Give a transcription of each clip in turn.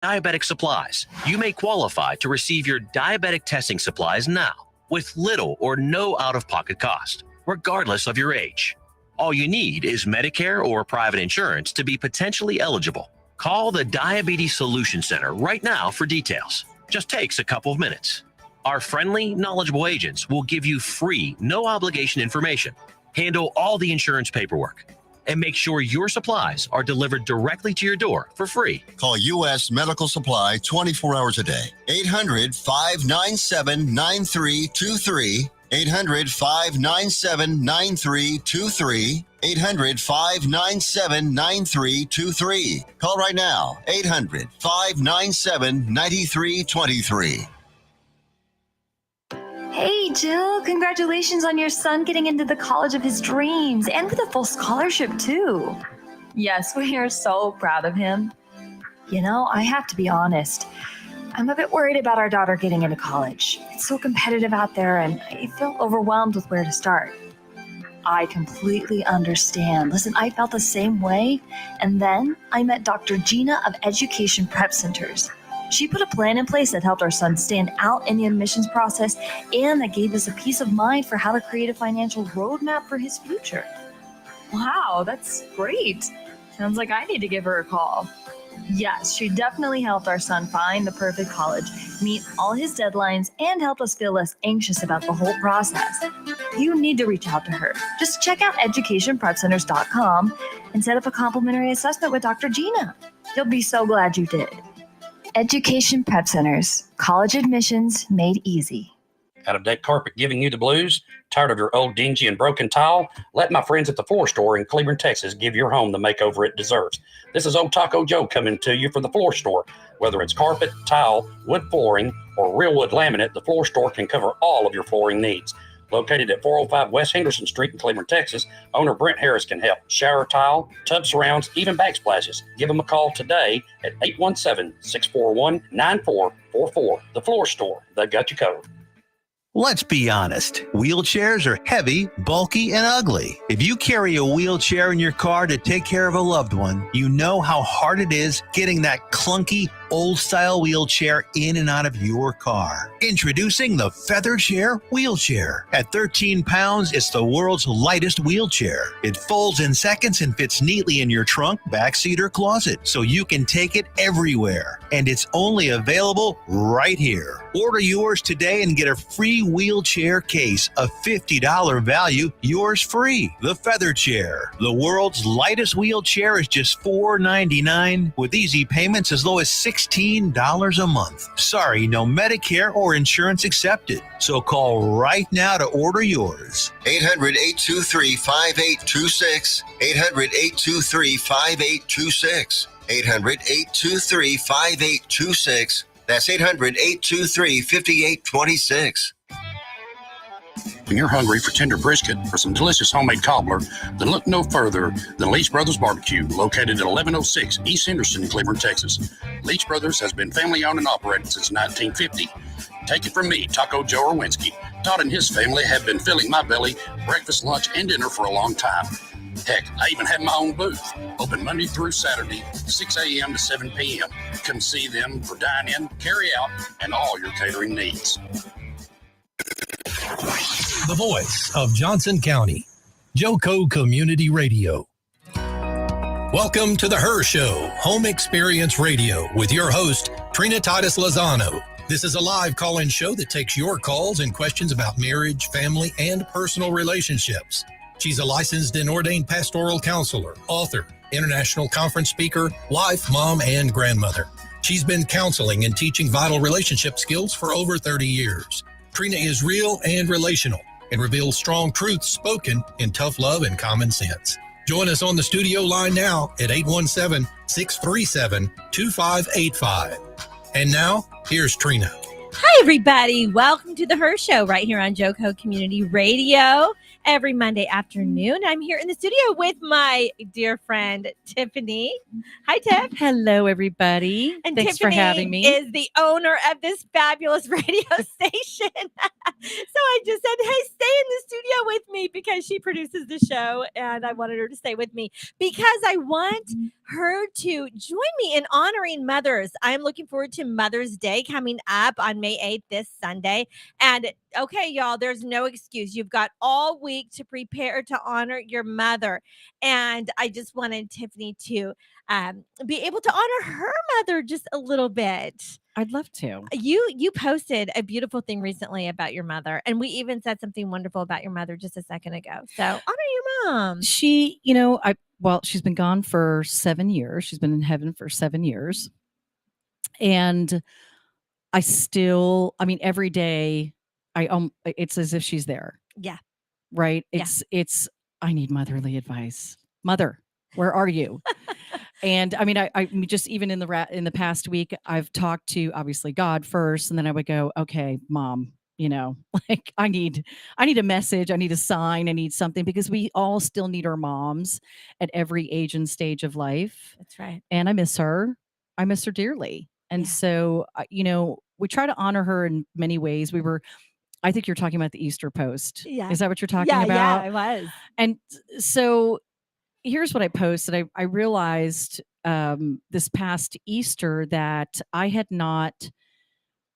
Diabetic supplies. You may qualify to receive your diabetic testing supplies now with little or no out-of-pocket cost, regardless of your age. All you need is Medicare or private insurance to be potentially eligible. Call the Diabetes Solution Center right now for details. Just takes a couple of minutes. Our friendly, knowledgeable agents will give you free, no-obligation information, handle all the insurance paperwork, and make sure your supplies are delivered directly to your door for free. Call U.S. Medical Supply 24 hours a day. 800-597-9323. 800-597-9323. 800-597-9323. Call right now. 800-597-9323. Hey, Jill, congratulations on your son getting into the college of his dreams and with a full scholarship, too. Yes, we are so proud of him. You know, I have to be honest. I'm a bit worried about our daughter getting into college. It's so competitive out there, and I feel overwhelmed with where to start. I completely understand. Listen, I felt the same way, and then I met Dr. Gina of Education Prep Centers. She put a plan in place that helped our son stand out in the admissions process and that gave us a peace of mind for how to create a financial roadmap for his future. Wow, that's great. Sounds like I need to give her a call. Yes, she definitely helped our son find the perfect college, meet all his deadlines, and help us feel less anxious about the whole process. You need to reach out to her. Just check out educationprepcenters.com and set up a complimentary assessment with Dr. Gina. You'll be so glad you did. Education Prep Centers. College admissions made easy. Out-of-date carpet giving you the blues? Tired of your old dingy and broken tile? Let my friends at the Floor Store in Cleveland, Texas give your home the makeover it deserves. This is Old Taco Joe coming to you for the Floor Store. Whether it's carpet, tile, wood flooring, or real wood laminate, the Floor Store can cover all of your flooring needs. Located at 405 West Henderson Street in Cleveland, Texas, owner Brent Harris can help. Shower tile, tub surrounds, even backsplashes. Give them a call today at 817-641-9444. The Floor Store, they've got you covered. Let's be honest. Wheelchairs are heavy, bulky, and ugly. If you carry a wheelchair in your car to take care of a loved one, you know how hard it is getting that clunky, old-style wheelchair in and out of your car. Introducing the Feathershare Wheelchair. At 13 pounds, it's the world's lightest wheelchair. It folds in seconds and fits neatly in your trunk, backseat, or closet, so you can take it everywhere. And it's only available right here. Order yours today and get a free wheelchair case, a $50 value, yours free. The Featherchair. The world's lightest wheelchair is just $4.99 with easy payments as low as $16 a month. Sorry, no Medicare or insurance accepted. So call right now to order yours. 800-823-5826. 800-823-5826. 800-823-5826. That's 800-823-5826. When you're hungry for tender brisket or some delicious homemade cobbler, then look no further than Leach Brothers Barbecue, located at 1106 East Henderson in Cleveland, Texas. Leach Brothers has been family-owned and operated since 1950. Take it from me, Taco Joe Orwinski. Todd and his family have been filling my belly breakfast, lunch, and dinner for a long time. Heck, I even have my own booth, open Monday through Saturday, 6 a.m. to 7 p.m. Come see them for dine-in, carry-out, and all your catering needs. The voice of Johnson County, Joco Community Radio. Welcome to the Her Show, Home Experience Radio, with your host, Trina Titus Lozano. This is a live call-in show that takes your calls and questions about marriage, family, and personal relationships. She's a licensed and ordained pastoral counselor, author, international conference speaker, wife, mom, and grandmother. She's been counseling and teaching vital relationship skills for over 30 years. Trina is real and relational and reveals strong truths spoken in tough love and common sense. Join us on the studio line now at 817-637-2585. And now, here's Trina. Hi, everybody. Welcome to the Her Show right here on Joco Community Radio. every Monday afternoon. I'm here in the studio with my dear friend, Tiffany. Hi, Tiff. Hello, everybody. And Thanks Tiffany for having me. is the owner of this fabulous radio station. So I just said, hey, stay in the studio with me because she produces the show and I wanted her to stay with me because I want her to join me in honoring mothers. I'm looking forward to Mother's Day coming up on May 8th, this Sunday. And okay, y'all, there's no excuse. You've got all week to prepare to honor your mother. And I just wanted Tiffany to be able to honor her mother just a little bit. I'd love to. You posted a beautiful thing recently about your mother, and we even said something wonderful about your mother just a second ago. So honor your mom. She, she's been gone for 7 years. She's been in heaven for 7 years. And every day it's as if she's there. Yeah. Right? It's I need motherly advice. Mother, where are you? And I just even in the past week, I've talked to obviously God first, and then I would go, okay, Mom, like I need a message, I need a sign, I need something, because we all still need our moms at every age and stage of life. That's right. And I miss her dearly. And so, we try to honor her in many ways. I think you're talking about the Easter post. Yeah. Is that what you're talking about? Yeah, I was. And so here's what I posted. I realized this past Easter that I had not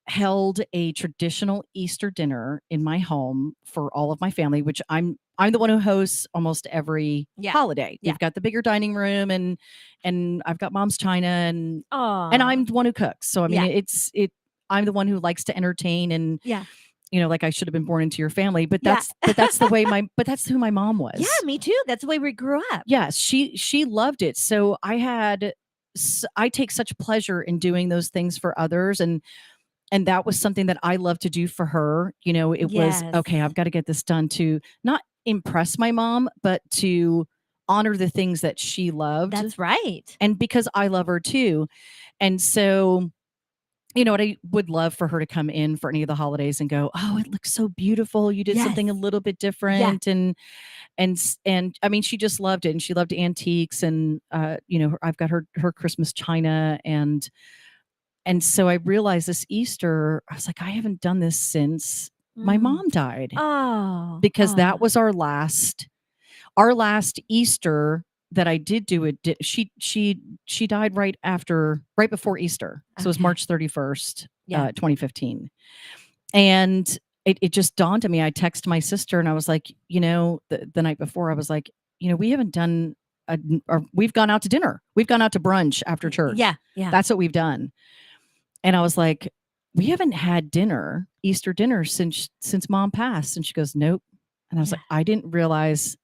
held a traditional Easter dinner in my home for all of my family, which I'm the one who hosts almost every holiday. Yeah. We've got the bigger dining room and I've got Mom's china and Aww. and I'm the one who cooks. So I'm the one who likes to entertain and like I should have been born into your family, but that's the way that's who my mom was. Yeah, me too. That's the way we grew up. Yes, she loved it. So I take such pleasure in doing those things for others, and that was something that I love to do for her. It was okay. I've got to get this done to not impress my mom, but to honor the things that she loved. That's right. And because I love her too, and so. I would love for her to come in for any of the holidays and go, oh, it looks so beautiful. You did something a little bit different. And she just loved it. And she loved antiques and, I've got her Christmas china. And so I realized this Easter, I was like, I haven't done this since my mom died. Oh, because that was our last Easter that I did do it. She died right before Easter. So it was March 31st, 2015. And it just dawned on me. I texted my sister and I was like, the night before I was like, we haven't done we've gone out to dinner. We've gone out to brunch after church. Yeah. That's what we've done. And I was like, we haven't had Easter dinner since Mom passed. And she goes, nope. And I was like, I didn't realize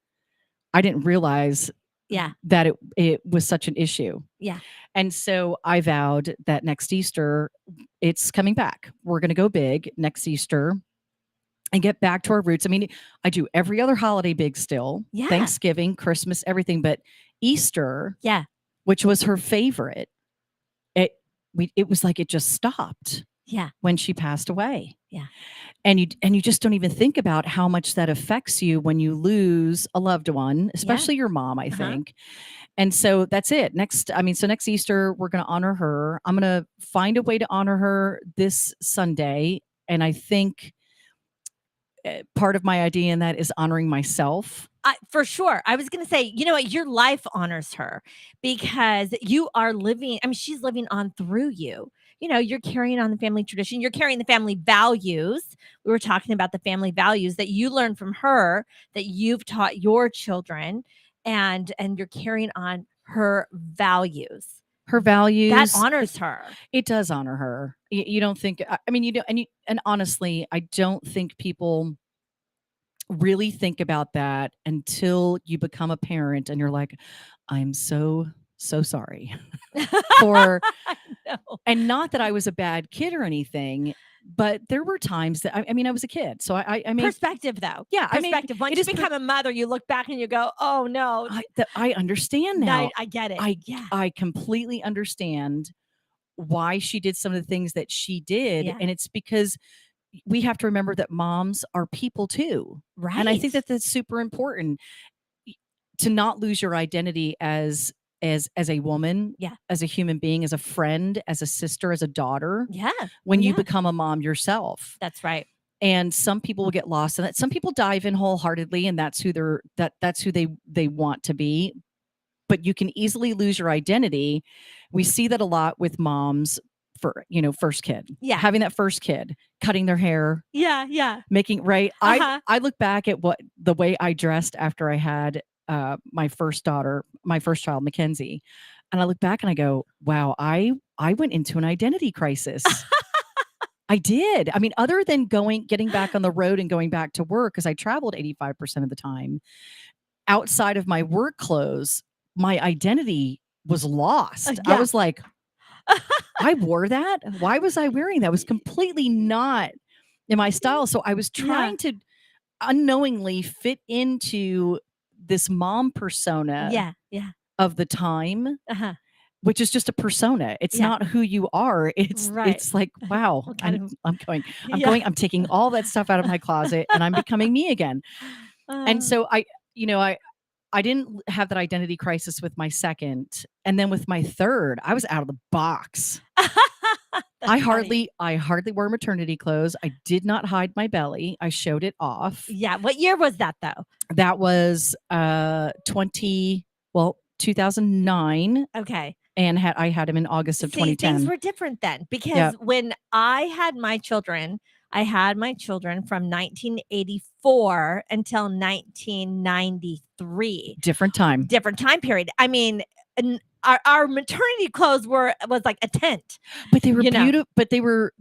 that it was such an issue. Yeah. And so I vowed that next Easter, it's coming back. We're going to go big next Easter and get back to our roots. I do every other holiday big still. Yeah. Thanksgiving, Christmas, everything. But Easter, which was her favorite, it was like it just stopped. Yeah. When she passed away. Yeah. And you just don't even think about how much that affects you when you lose a loved one, especially your mom, I think. And so that's it. Next Easter, we're going to honor her. I'm going to find a way to honor her this Sunday. And I think part of my idea in that is honoring myself. For sure. I was going to say, you know what? Your life honors her because you are living. She's living on through you. You're carrying on the family tradition. You're carrying the family values. We were talking about the family values that you learned from her, that you've taught your children, and you're carrying on her values. Her values. That honors her. It does honor her. You don't think, and honestly, I don't think people really think about that until you become a parent and you're like, I'm so sorry for, and not that I was a bad kid or anything, but there were times that I was a kid. So I mean, perspective though. Yeah. Perspective. Once you become a mother, you look back and you go, oh no. I understand now. I get it. I completely understand why she did some of the things that she did. Yeah. And it's because we have to remember that moms are people too. Right. And I think that that's super important to not lose your identity as a woman, Yeah. as a human being, as a friend, as a sister, as a daughter. Yeah. When you Yeah. become a mom yourself. That's right. And some people will get lost in that. Some people dive in wholeheartedly, and that's who that's who they want to be. But you can easily lose your identity. We see that a lot with moms for, first kid. Yeah. Having that first kid, cutting their hair, Yeah. Yeah. making right. Uh-huh. I look back at the way I dressed after I had my first child, Mackenzie, and I look back and I go, wow, I went into an identity crisis. I did. I mean, other than getting back on the road and going back to work, because I traveled 85% of the time, outside of my work clothes, my identity was lost. Yeah. I was like, I wore that. Why was I wearing that? It was completely not in my style. So I was trying to unknowingly fit into this mom persona Yeah. of the time. Uh-huh. Which is just a persona. It's not who you are. It's like, wow, I'm taking all that stuff out of my closet and I'm becoming me again. And so I didn't have that identity crisis with my second. And then with my third, I was out of the box. I hardly wore maternity clothes. I did not hide my belly. I showed it off. Yeah. What year was that though? That was 2009. Okay. And I had him in August of 2010. Things were different then because when I had my children, from 1984 until 1993. Different time period. I mean, our maternity clothes was like a tent. But they were beautiful. But they were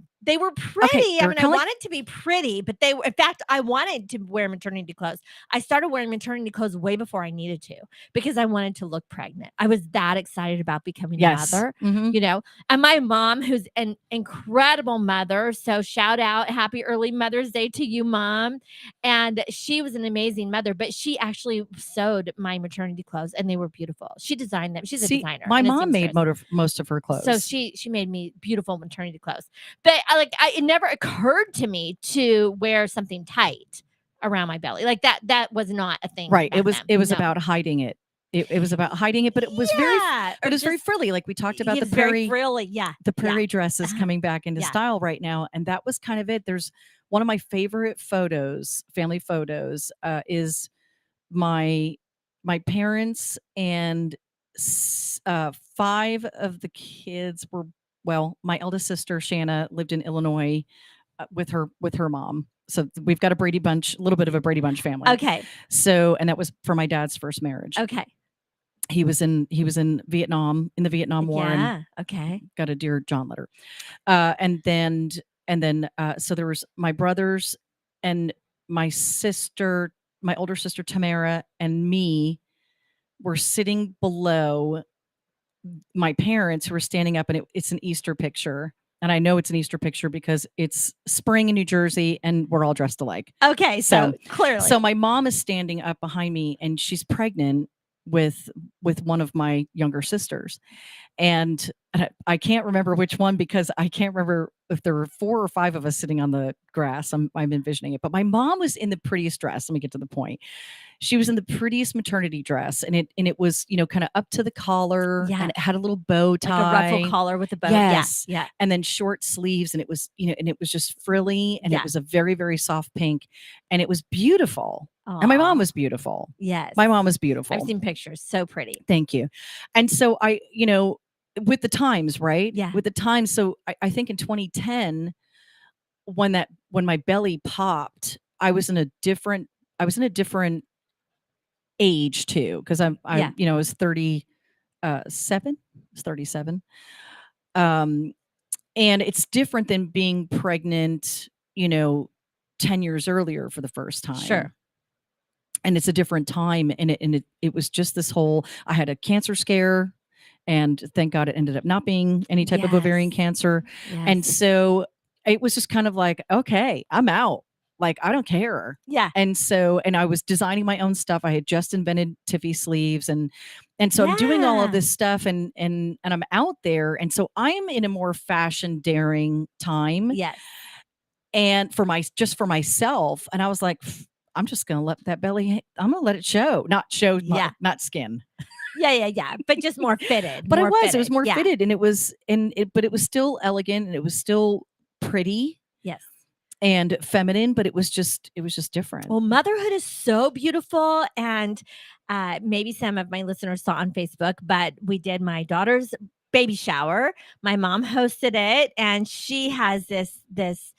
pretty. Okay, I mean, I wanted to be pretty, but in fact, I wanted to wear maternity clothes. I started wearing maternity clothes way before I needed to because I wanted to look pregnant. I was that excited about becoming a mother, Mm-hmm. And my mom, who's an incredible mother, so shout out, happy early Mother's Day to you, Mom. And she was an amazing mother, but she actually sewed my maternity clothes and they were beautiful. She designed them. She's a designer. My mom made most of her clothes. So she made me beautiful maternity clothes. But it never occurred to me to wear something tight around my belly. Like that was not a thing. Right. It was about hiding it. It was about hiding it, but it was very frilly. Like we talked about the very frilly. Yeah. The prairie dresses coming back into style right now. And that was kind of it. There's one of my favorite photos, family photos, is my parents and 5 of the kids were, my eldest sister, Shanna, lived in Illinois with her mom. So we've got a little bit of a Brady Bunch family. Okay. So, and that was for my dad's first marriage. Okay. He was in Vietnam, in the Vietnam War. Yeah. And Okay. got a Dear John letter. And then so there was my brothers and my sister, my older sister, Tamara, and me were sitting below my parents who were standing up, and it's an Easter picture. And I know it's an Easter picture because it's spring in New Jersey and we're all dressed alike. Okay. So clearly. So my mom is standing up behind me and she's pregnant with one of my younger sisters. And I can't remember which one because I can't remember if there were 4 or 5 of us sitting on the grass. I'm envisioning it. But my mom was in the prettiest dress. Let me get to the point. She was in the prettiest maternity dress, and it was, kind of up to the collar, and it had a little bow tie, like a ruffle collar with a bow. Yes. Yeah. And then short sleeves, and it was, and it was just frilly, and it was a very, very soft pink, and it was beautiful. Aww. And my mom was beautiful. Yes. My mom was beautiful. I've seen pictures. So pretty. Thank you. And so I, with the times, right? Yeah. With the times. So I think in 2010, when my belly popped, I was in a different age too. Cause I was 37. I was 37. And it's different than being pregnant, 10 years earlier for the first time. Sure. And it's a different time. And it was just this whole, I had a cancer scare, and thank God it ended up not being any type of ovarian cancer. Yes. And so it was just kind of like, okay, I'm out. Like, I don't care. Yeah. And so, and I was designing my own stuff. I had just invented Tiffy sleeves. And so I'm doing all of this stuff and I'm out there. And so I'm in a more fashion daring time. Yes. and for myself. And I was like, I'm just going to let that belly, I'm going to let it show, not not skin. Yeah. But just more fitted. But more it was more yeah. fitted, and but it was still elegant, and it was still pretty. Yes. And feminine, but it was just different. Well, motherhood is so beautiful. And maybe some of my listeners saw on Facebook, but we did my daughter's baby shower. My mom hosted it, and she has this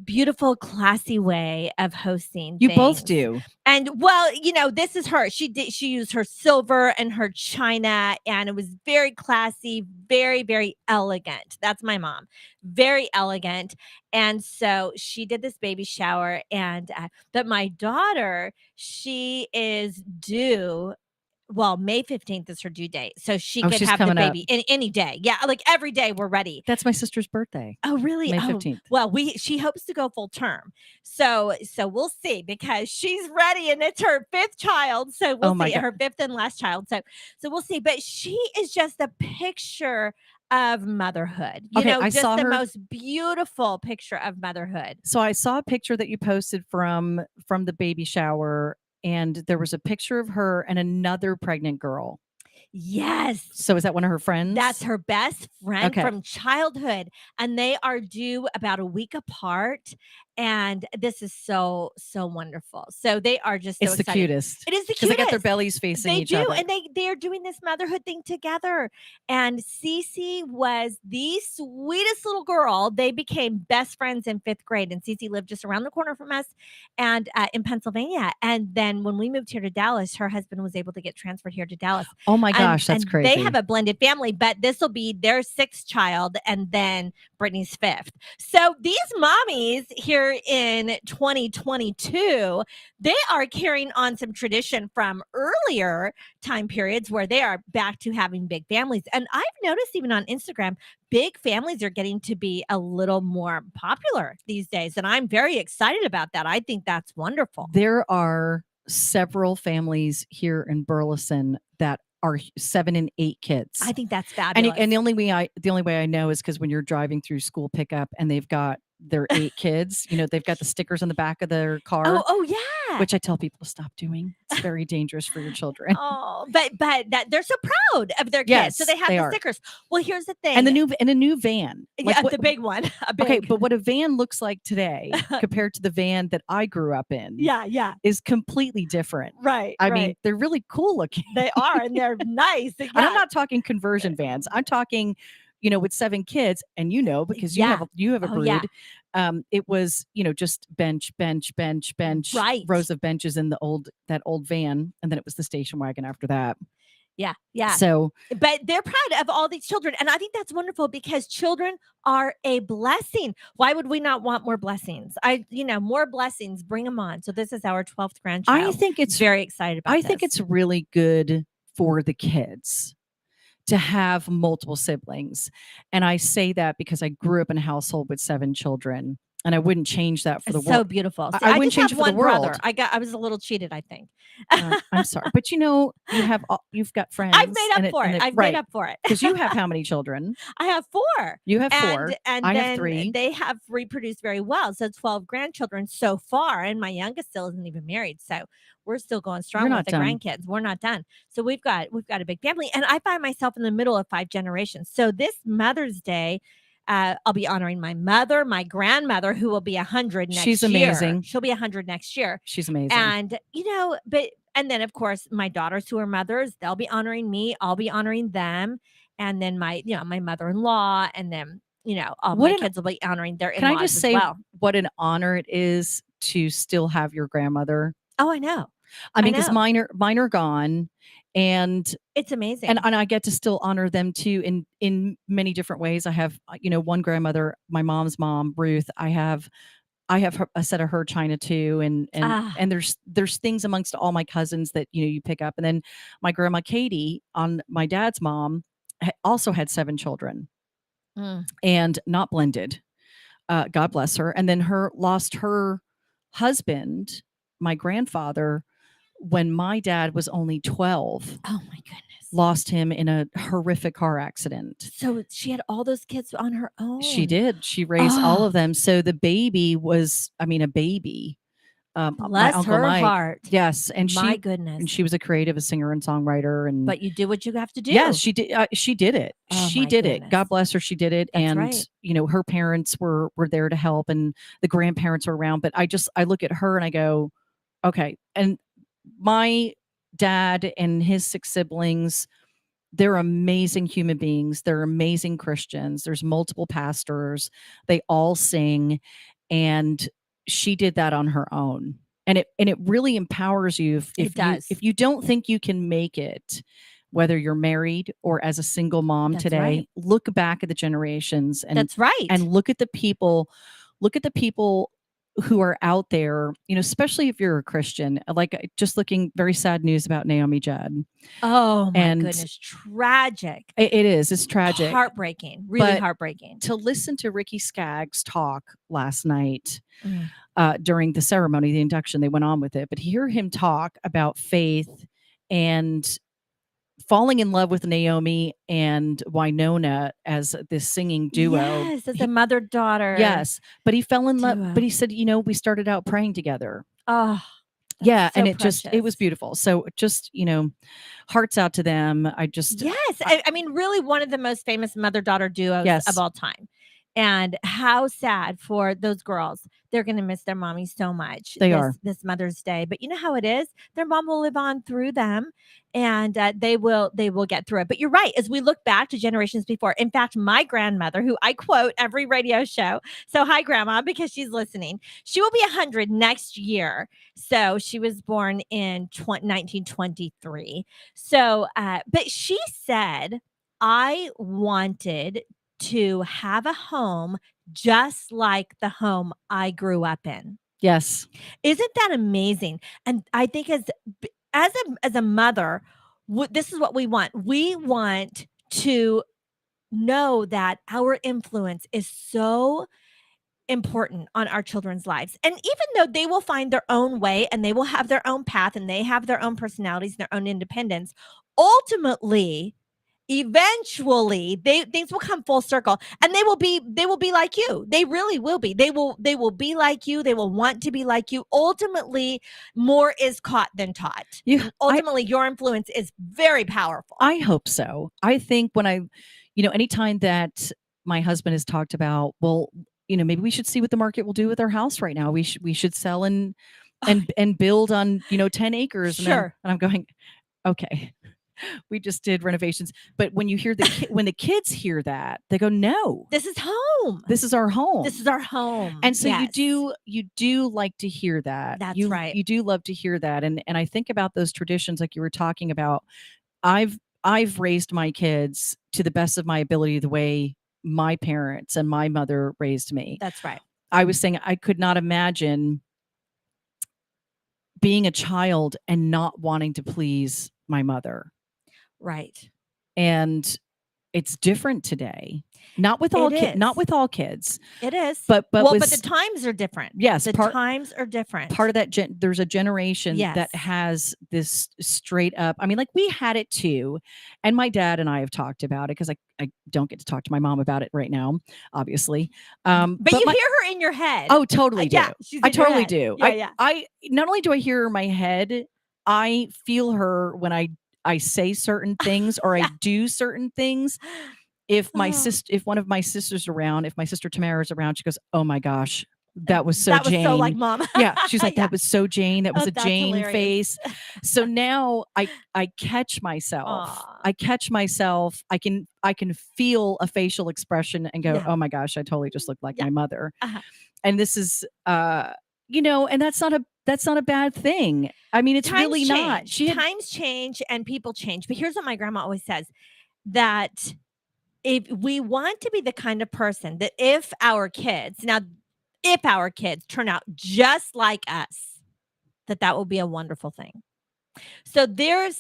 beautiful, classy way of hosting. You things. both do. And well, this is her. She used her silver and her china, and it was very classy, very, very elegant. That's my mom. Very elegant. And so she did this baby shower, and but my daughter, she is due. Well, May 15th is her due date. So she could have the baby in any day. Yeah, like every day we're ready. That's my sister's birthday. Oh, really? May 15th. Well, she hopes to go full term. So we'll see, because she's ready, and it's her 5th child. So we'll see, her 5th and last child. So we'll see. But she is just a picture of motherhood. I just saw the most beautiful picture of motherhood. So I saw a picture that you posted from the baby shower, and there was a picture of her and another pregnant girl. Yes. So is that one of her friends? That's her best friend from childhood. And they are due about a week apart. And this is so, so wonderful. So they are just so excited. The cutest. It is the cutest. Because they got their bellies facing each other. And they are doing this motherhood thing together. And Cece was the sweetest little girl. They became best friends in 5th grade. And Cece lived just around the corner from us and in Pennsylvania. And then when we moved here to Dallas, her husband was able to get transferred here to Dallas. Oh my gosh, that's crazy. They have a blended family, but this will be their 6th child and then Brittany's 5th. So these mommies here in 2022, they are carrying on some tradition from earlier time periods where they are back to having big families. And I've noticed even on Instagram, big families are getting to be a little more popular these days. And I'm very excited about that. I think that's wonderful. There are several families here in Burleson that are 7 and 8 kids. I think that's fabulous. And the only way I know is because when you're driving through school pickup and they've got their 8 kids, they've got the stickers on the back of their car. Oh yeah. Which I tell people to stop doing. It's very dangerous for your children. Oh, but that they're so proud of their kids. Yes, so they have the stickers. Well, here's the thing. And a new van. Yeah, the big one. Okay, but what a van looks like today compared to the van that I grew up in. Yeah. Is completely different. Right. I mean, they're really cool looking. They are, and they're nice. Yeah. And I'm not talking conversion vans. I'm talking, with 7 kids, and because you have a brood. Yeah. It was, just bench, right. rows of benches in that old van, and then it was the station wagon after that. Yeah. So, but they're proud of all these children, and I think that's wonderful because children are a blessing. Why would we not want more blessings? More blessings, bring them on. So this is our 12th grandchild. I think it's very excited about. I think it's really good for the kids to have multiple siblings. And I say that because I grew up in a household with 7 children, and I wouldn't change that for the world. So beautiful. See, I wouldn't change it for the world. Brother. I was a little cheated, I think. I'm sorry, but you've got friends. I've made up for it. I've made up for it. Because you have how many children? I have 4. You have 4. And I then have 3. They have reproduced very well. So 12 grandchildren so far, and my youngest still isn't even married. So we're still going strong with the grandkids. We're not done. So we've got a big family, and I find myself in the middle of 5 generations. So this Mother's Day, I'll be honoring my mother, my grandmother, who will be 100 next year. She's amazing. She'll be 100 next year. She's amazing. And, and then of course my daughters who are mothers, they'll be honoring me. I'll be honoring them. And then my mother-in-law, and then, all my kids will be honoring their in-laws. Can I just say what an honor it is to still have your grandmother? Oh, I know. I mean, because mine are gone, and it's amazing. And I get to still honor them too in many different ways. I have, one grandmother, my mom's mom, Ruth. I have a set of her china too, and there's things amongst all my cousins that you pick up. And then my grandma Katie, on my dad's mom, also had 7 children, and not blended. God bless her. And then lost her husband, my grandfather, when my dad was only 12, Oh my goodness. lost him in a horrific car accident. So she had all those kids on her own. She did. She raised all of them. So the baby was, I mean, a baby. My Bless Uncle her Mike. heart. Yes, and My goodness. and she was a creative, a singer and songwriter, and But you did what you have to do. yes, she did. She did it. Oh, she my did it. goodness. God bless her. She did it. That's and right. you know, her parents were there to help, and the grandparents were around. But I look at her and I go, okay. And my dad and his 6 siblings, they're amazing human beings. They're amazing Christians. There's multiple pastors. They all sing, and she did that on her own. And it really empowers you if you don't think you can make it, whether you're married or as a single mom That's today, right. look back at the generations and That's right. and look at the people who are out there, you know, especially if you're a Christian. Like, just looking, very sad news about Naomi Judd. Oh my And goodness. Tragic. It is. It's tragic. Heartbreaking. Really But heartbreaking. to listen to Ricky Skaggs talk last night Mm. During the ceremony, the induction, they went on with it, but hear him talk about faith and falling in love with Naomi and Winona as this singing duo. Yes, as a mother-daughter. Yes, but he fell in love. duo. But he said, you know, we started out praying together. Oh, Yeah, so and it was precious. beautiful. So just, you know, hearts out to them. Yes. I mean, really one of the most famous mother-daughter duos Yes. of all time. And how sad for those girls. They're going to miss their mommy so much. They are. This Mother's Day. But you know how it is? Their mom will live on through them, and they will get through it. But you're right. As we look back to generations before, in fact, my grandmother, who I quote every radio show. So hi, Grandma, because she's listening. She will be 100 next year. So she was born in 1923. So, but she said, I wanted to have a home just like the home I grew up in. Yes. Isn't that amazing? And I think as a mother, this is what we want. We want to know that our influence is so important on our children's lives. And even though they will find their own way and they will have their own path and they have their own personalities and their own independence, ultimately, eventually things will come full circle, and they will be like you. They really will be. They will be like you. They will want to be like you. Ultimately, more is caught than taught. Ultimately, your influence is very powerful. I hope so. I think anytime that my husband has talked about, well, you know, maybe we should see what the market will do with our house right now. We should sell and build on, 10 acres. Sure. And I'm going, okay. We just did renovations, but when you hear when the kids hear that, they go, "No, this is home. This is our home. This is our home." And so yes. you do like to hear that. That's right. You do love to hear that, and I think about those traditions like you were talking about. I've raised my kids to the best of my ability, the way my parents and my mother raised me. That's right. I was saying I could not imagine being a child and not wanting to please my mother. Right. And it's different today. Not with all kids. It is. But but the times are different. Yes, the times are different. Part of that there's a generation yes. that has this straight up. I mean, like we had it too. And my dad and I have talked about it because I don't get to talk to my mom about it right now, obviously. But you hear her in your head. Oh, totally do. Yeah, I totally do. Yeah, I not only do I hear her in my head, I feel her when I say certain things or I do certain things. If one of my sisters around, if my sister Tamara is around, she goes, "Oh my gosh, that was so Jane." So like mom. Yeah, she's like, "That was so Jane. That was a Jane hilarious. face." So now I catch myself. Aww. I catch myself. I can feel a facial expression and go, "Oh my gosh, I totally just look like my mother." Uh-huh. And this is and that's not a bad thing. I mean, it's really not. Times change and people change. But here's what my grandma always says, that if we want to be the kind of person that if our kids turn out just like us, that will be a wonderful thing. So there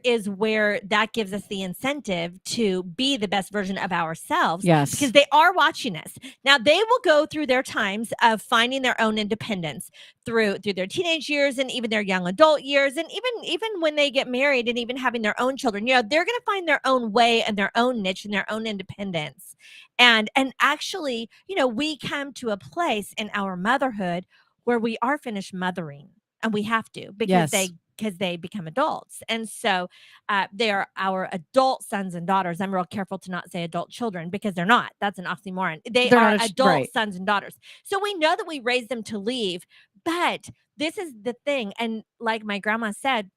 is where that gives us the incentive to be the best version of ourselves. Yes. Because they are watching us. Now they will go through their times of finding their own independence through their teenage years and even their young adult years, and even when they get married and even having their own children. They're going to find their own way and their own niche and their own independence. And actually, we come to a place in our motherhood where we are finished mothering, and we have to, because Yes. they become adults. And so they are our adult sons and daughters. I'm real careful to not say adult children, because they're not. That's an oxymoron. They're not adult right. sons and daughters. So we know that we raised them to leave. But this is the thing. And like my grandma said,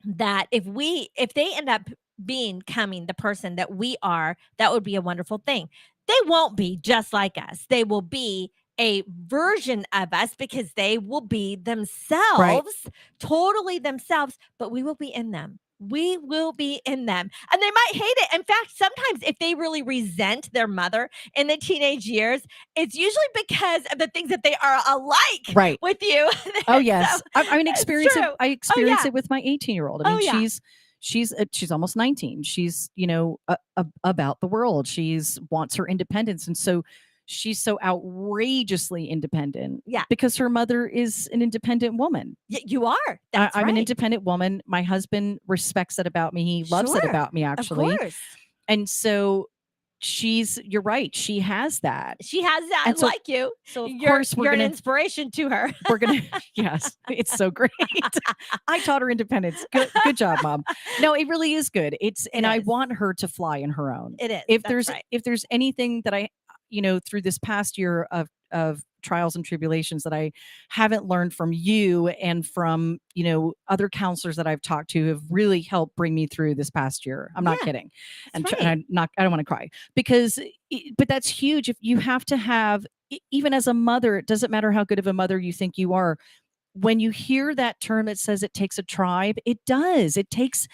that if they end up becoming the person that we are, that would be a wonderful thing. They won't be just like us. They will be a version of us, because they will be themselves, totally themselves, but we will be in them. We will be in them. And they might hate it. In fact, sometimes if they really resent their mother in the teenage years, it's usually because of the things that they are alike with you. Oh, yes. So, I mean, experience it. true. I experience yeah. it with my 18-year-old. I mean, yeah. she's almost 19. She's, about the world. She's wants her independence. And so she's so outrageously independent. Yeah. Because her mother is an independent woman. You are. That's I'm right. an independent woman. My husband respects that about me. He loves it Sure. about me, actually. Of course. And so you're right. She has that. She has that, And so- like you. So of You're, course you're an inspiration to her. we're gonna yes, it's so great. I taught her independence. Good job, Mom. No, it really is good. I is. want her to fly in her own. It is. If That's there's right. if there's anything that I through this past year of trials and tribulations that I haven't learned from you and from other counselors that I've talked to, have really helped bring me through this past year. I'm not Yeah, kidding. that's And right. I don't want to cry, because but that's huge. If you have to have, even as a mother, it doesn't matter how good of a mother you think you are. When you hear that term that says it takes a tribe, it does. It takes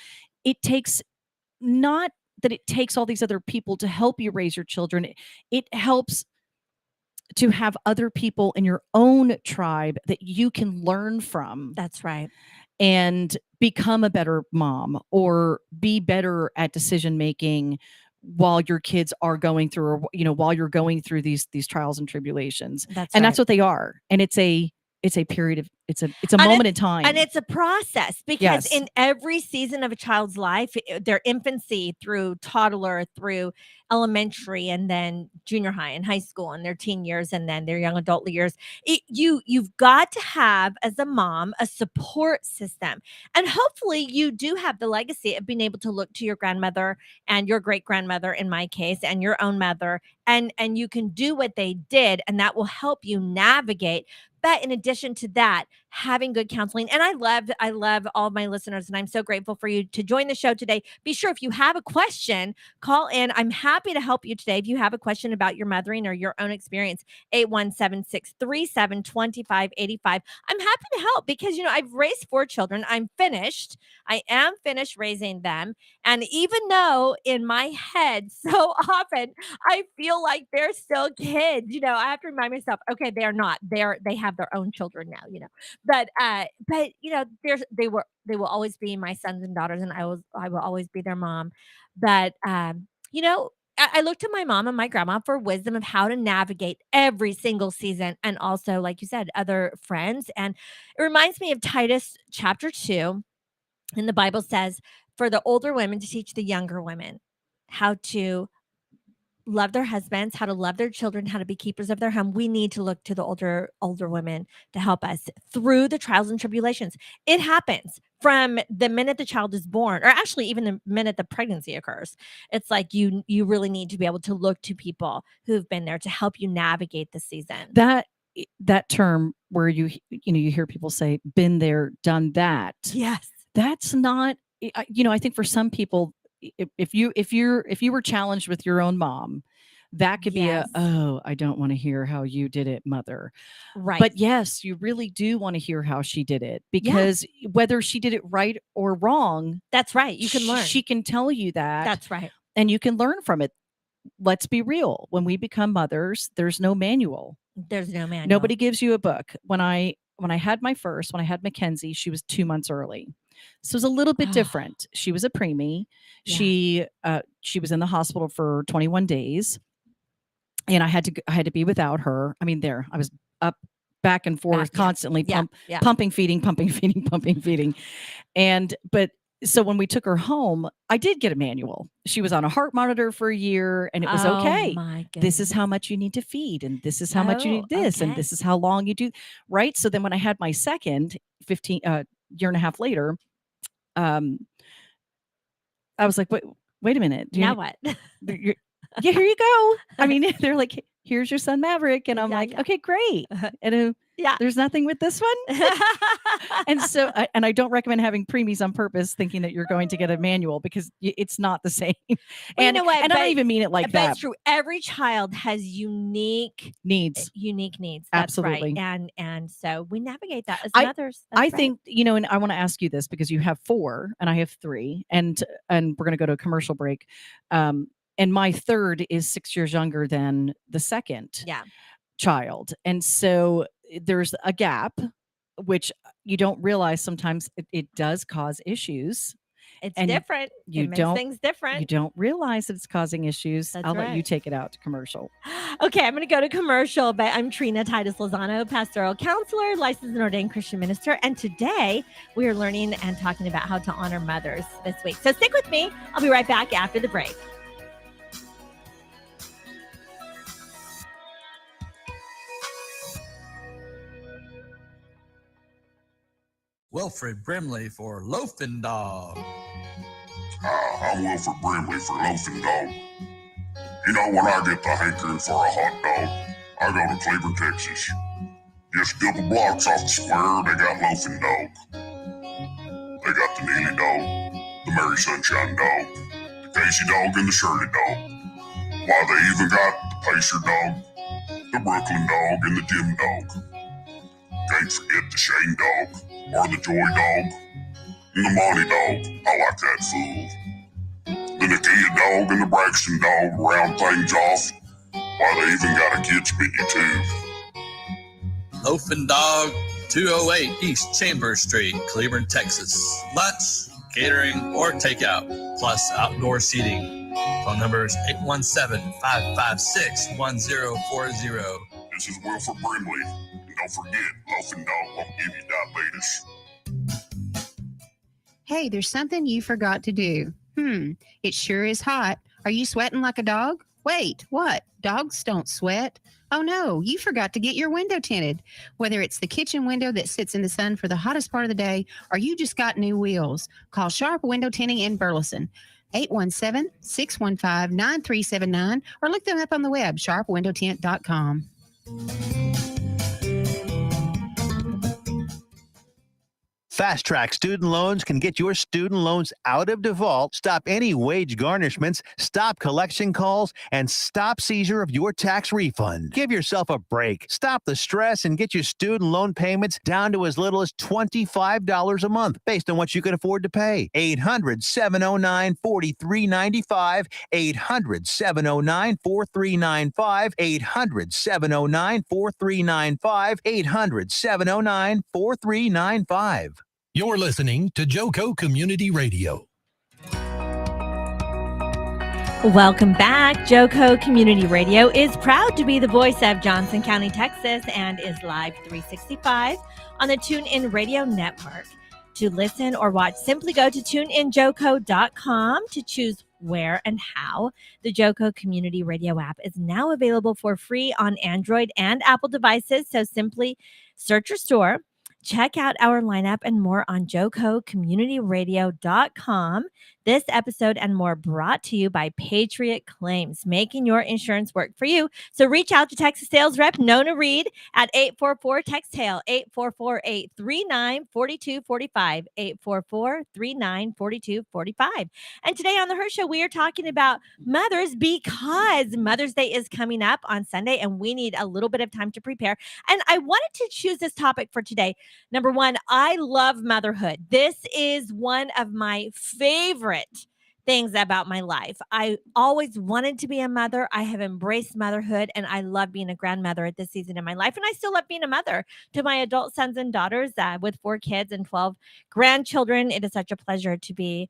not that it takes all these other people to help you raise your children. It helps to have other people in your own tribe that you can learn from. That's right. And become a better mom, or be better at decision making while your kids are going through, or while you're going through these trials and tribulations. That's And right. that's what they are. And it's a period of it's a moment in time. And it's a process, because Yes. in every season of a child's life, their infancy through toddler, through elementary, and then junior high and high school, and their teen years, and then their young adult years, you've got to have, as a mom, a support system. And hopefully you do have the legacy of being able to look to your grandmother and your great grandmother, in my case, and your own mother, and you can do what they did, and that will help you navigate. But in addition to that, having good counseling. And I love all of my listeners, and I'm so grateful for you to join the show today. Be sure, if you have a question, call in. I'm happy to help you today. If you have a question about your mothering or your own experience, 817-637-2585. I'm happy to help, because, I've raised 4 children. I am finished raising them. And even though in my head so often I feel like they're still kids, I have to remind myself, okay, they are not. They have their own children now, But they will always be my sons and daughters, and I will always be their mom. But I look to my mom and my grandma for wisdom of how to navigate every single season, and also, like you said, other friends. And it reminds me of Titus chapter 2. And the Bible says, for the older women to teach the younger women how to love their husbands, how to love their children, how to be keepers of their home. We need to look to the older women to help us through the trials and tribulations. It happens from the minute the child is born, or actually even the minute the pregnancy occurs. It's like you really need to be able to look to people who've been there to help you navigate the season. That term where you hear people say, been there, done that. Yes. That's not, I think for some people, if you were challenged with your own mom, that could be Yes. I don't want to hear how you did it, mother. Right. But yes, you really do want to hear how she did it, because whether she did it right or wrong, that's right. You can learn. She can tell you that. That's right. And you can learn from it. Let's be real. When we become mothers, there's no manual. There's no manual. Nobody gives you a book. When I had Mackenzie, she was 2 months early. So it was a little bit different. She was a preemie. She was in the hospital for 21 days. And I had to be without her. I mean, I was up back and forth constantly pumping, feeding. So when we took her home, I did get a manual. She was on a heart monitor for a year, and it was okay. My this is how much you need to feed, and this is how much you need this, and this is how long you do. Right. So then when I had my second 15 year and a half later, I was like, wait a minute. Now what? Yeah, here you go. I mean, they're like, here's your son Maverick. And I'm like, okay, great. And there's nothing with this one. And so, I don't recommend having preemies on purpose thinking that you're going to get a manual, because it's not the same. Well, and you know what? And I don't even mean it like that. That's true. Every child has unique needs. That's absolutely. Right. And so we navigate that as mothers. I think, and I want to ask you this, because you have 4 and I have 3, and we're going to go to a commercial break. And my third is 6 years younger than the second child. And so there's a gap, which you don't realize sometimes it does cause issues. It's different. It makes things different. You don't realize that it's causing issues. That's I'll right. let you take it out to commercial. Okay, I'm going to go to commercial, but I'm Trina Titus Lozano, pastoral counselor, licensed and ordained Christian minister. And today we are learning and talking about how to honor mothers this week. So stick with me. I'll be right back after the break. Wilfred Brimley for Loafing Dog. I'm Wilfred Brimley for Loafing Dog. You know, when I get the hankering for a hot dog, I go to Cleveland, Texas. Just a couple blocks off the square, they got Loafing Dog. They got the Neely Dog, the Mary Sunshine Dog, the Casey Dog, and the Shirley Dog. Why, they even got the Pacer Dog, the Brooklyn Dog, and the Jim Dog. Can't forget the Shane Dog, or the Joy Dog, and the Monty Dog. I like that fool. The Nakia Dog and the Braxton Dog round things off. Why, they even got a kids menu too. Loafing Dog, 208 East Chambers Street, Cleveland, Texas. Lunch, catering, or takeout, plus outdoor seating. Phone number is 817-556-1040. This is Wilfred Brimley. And don't forget, Loafing Dog won't give you diabetes. Hey, there's something you forgot to do. It sure is hot. Are you sweating like a dog? Wait, what? Dogs don't sweat. Oh no, you forgot to get your window tinted. Whether it's the kitchen window that sits in the sun for the hottest part of the day, or you just got new wheels, call Sharp Window Tinting in Burleson. 817-615-9379, or look them up on the web, sharpwindowtint.com. Fast Track Student Loans can get your student loans out of default, stop any wage garnishments, stop collection calls, and stop seizure of your tax refund. Give yourself a break. Stop the stress and get your student loan payments down to as little as $25 a month based on what you can afford to pay. 800-709-4395, 800-709-4395, 800-709-4395, 800-709-4395. You're listening to Joco Community Radio. Welcome back. Joco Community Radio is proud to be the voice of Johnson County, Texas, and is live 365 on the TuneIn Radio Network. To listen or watch, simply go to tuneinjoco.com to choose where and how. The Joco Community Radio app is now available for free on Android and Apple devices, so simply search your store. Check out our lineup and more on jococommunityradio.com. This episode and more brought to you by Patriot Claims, making your insurance work for you. So reach out to Texas sales rep Nona Reed at 844-TEXT-TAIL, 844-839-4245, 844-39-4245. And today on the Her Show, we are talking about mothers because Mother's Day is coming up on Sunday, and we need a little bit of time to prepare. And I wanted to choose this topic for today. Number one, I love motherhood. This is one of my favorite things about my life. I always wanted to be a mother. I have embraced motherhood, and I love being a grandmother at this season in my life. And I still love being a mother to my adult sons and daughters with 4 kids and 12 grandchildren. It is such a pleasure to be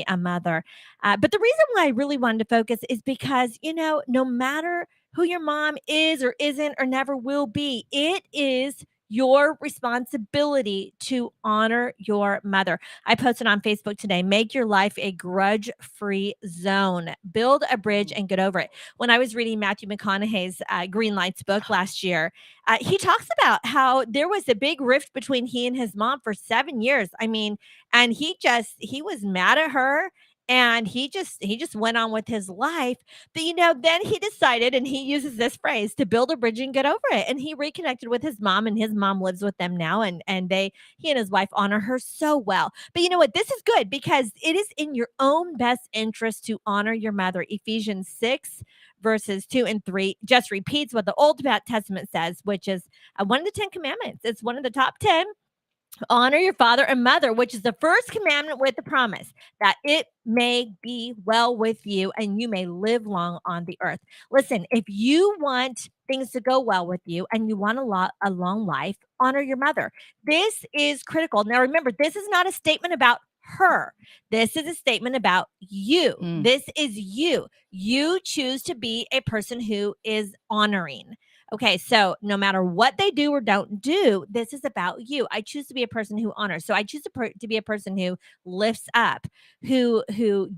a mother. But the reason why I really wanted to focus is because, no matter who your mom is or isn't or never will be, it is your responsibility to honor your mother. I posted on Facebook today, make your life a grudge-free zone. Build a bridge and get over it. When I was reading Matthew McConaughey's Green Lights book last year, he talks about how there was a big rift between he and his mom for 7 years. I mean, and he was mad at her. And he just went on with his life. But, then he decided, and he uses this phrase, to build a bridge and get over it. And he reconnected with his mom, and his mom lives with them now. And he and his wife honor her so well. But you know what? This is good because it is in your own best interest to honor your mother. Ephesians 6 verses 2 and 3 just repeats what the Old Testament says, which is one of the 10 commandments. It's one of the top 10. Honor your father and mother, which is the first commandment with the promise that it may be well with you and you may live long on the earth. Listen, if you want things to go well with you and you want a long life, honor your mother. This is critical. Now, remember, this is not a statement about her. This is a statement about you. This is you. You choose to be a person who is honoring. Okay, so no matter what they do or don't do, this is about you. I choose to be a person who honors. So I choose to be a person who lifts up, who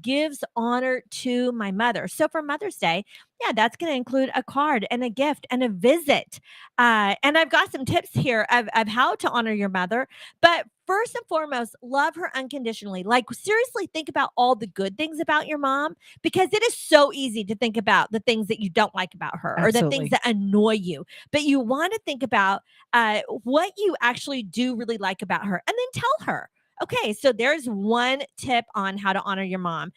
gives honor to my mother. So for Mother's Day, yeah, that's going to include a card and a gift and a visit. And I've got some tips here of how to honor your mother. But first and foremost, love her unconditionally. Like, seriously, think about all the good things about your mom, because it is so easy to think about the things that you don't like about her or the things that annoy you. But you want to think about what you actually do really like about her, and then tell her. Okay, so there's one tip on how to honor your mom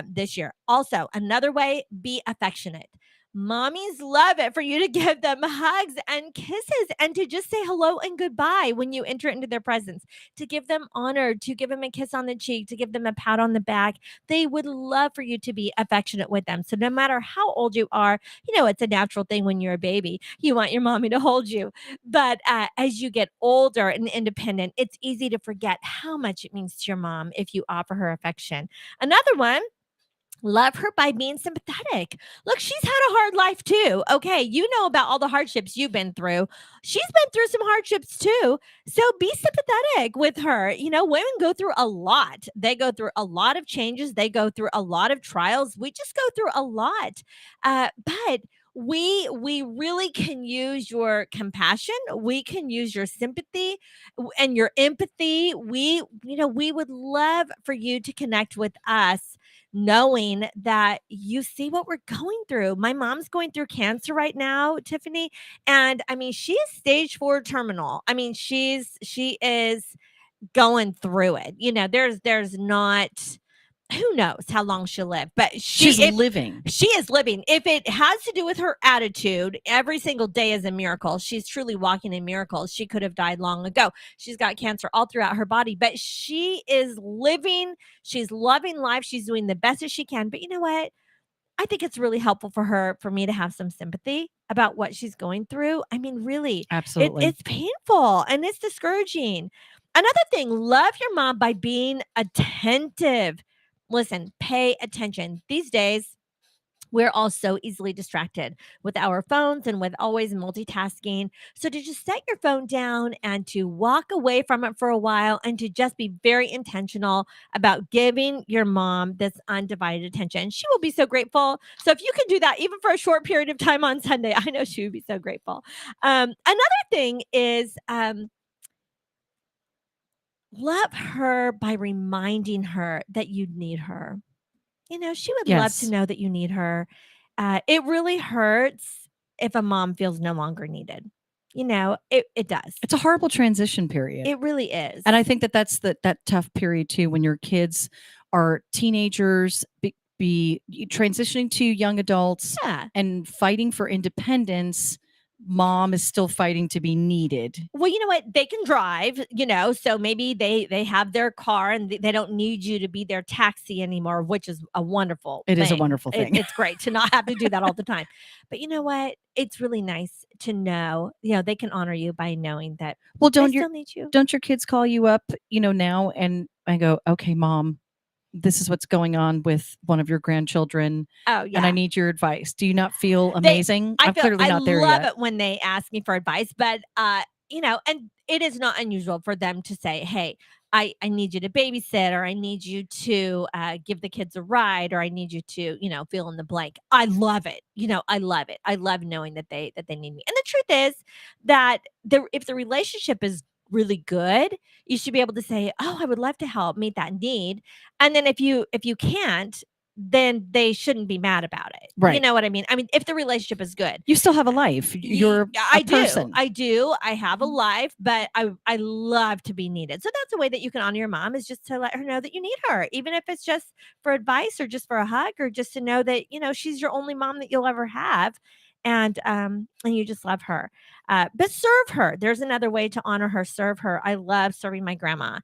this year. Also, another way, be affectionate. Mommies love it for you to give them hugs and kisses and to just say hello and goodbye when you enter into their presence, to give them honor, to give them a kiss on the cheek, to give them a pat on the back. They would love for you to be affectionate with them. So no matter how old you are, it's a natural thing when you're a baby. You want your mommy to hold you. But as you get older and independent, it's easy to forget how much it means to your mom if you offer her affection. Another one, love her by being sympathetic. Look, she's had a hard life too. Okay, you know about all the hardships you've been through. She's been through some hardships too. So be sympathetic with her. Women go through a lot. They go through a lot of changes. They go through a lot of trials. We just go through a lot. But we really can use your compassion. We can use your sympathy and your empathy. We would love for you to connect with us, knowing that you see what we're going through. My mom's going through cancer right now, Tiffany. And I mean, she is stage 4 terminal. I mean, she is going through it. There's not, who knows how long she'll live, but she's living. She is living. If it has to do with her attitude, every single day is a miracle. She's truly walking in miracles. She could have died long ago. She's got cancer all throughout her body, but she is living. She's loving life. She's doing the best that she can. But you know what? I think it's really helpful for me to have some sympathy about what she's going through. I mean, really, absolutely. It's painful and it's discouraging. Another thing, love your mom by being attentive. Listen, pay attention. These days, we're all so easily distracted with our phones and with always multitasking. So to just set your phone down and to walk away from it for a while and to just be very intentional about giving your mom this undivided attention. She will be so grateful. So if you can do that, even for a short period of time on Sunday, I know she would be so grateful. Another thing is, love her by reminding her that you need her. She would love to know that you need her. It really hurts if a mom feels no longer needed. It does. It's a horrible transition period. It really is. And I think that's that tough period too, when your kids are teenagers, be transitioning to young adults and fighting for independence. mom is still fighting to be needed. Well, you know what? They can drive, so maybe they have their car and they don't need you to be their taxi anymore, which is a wonderful It thing. is a wonderful thing. It's great to not have to do that all the time. But you know what? It's really nice to know, they can honor you by knowing that Well, I still need you. don't your kids call you up, now and I go, okay, mom, this is what's going on with one of your grandchildren. Oh, yeah. And I need your advice. Do you not feel amazing? I'm clearly not there yet. I love it when they ask me for advice, but and it is not unusual for them to say, hey, I need you to babysit, or I need you to give the kids a ride, or I need you to, fill in the blank. I love it. I love it. I love knowing that they need me. And the truth is that if the relationship is really good, you should be able to say, oh, I would love to help meet that need. And then if you can't, then they shouldn't be mad about it. Right. You know what I mean? I mean, if the relationship is good. You still have a life. You're a person. I do. I have a life, but I love to be needed. So that's a way that you can honor your mom, is just to let her know that you need her, even if it's just for advice or just for a hug, or just to know that, she's your only mom that you'll ever have. And you just love her. But serve her. There's another way to honor her. Serve her. I love serving my grandma.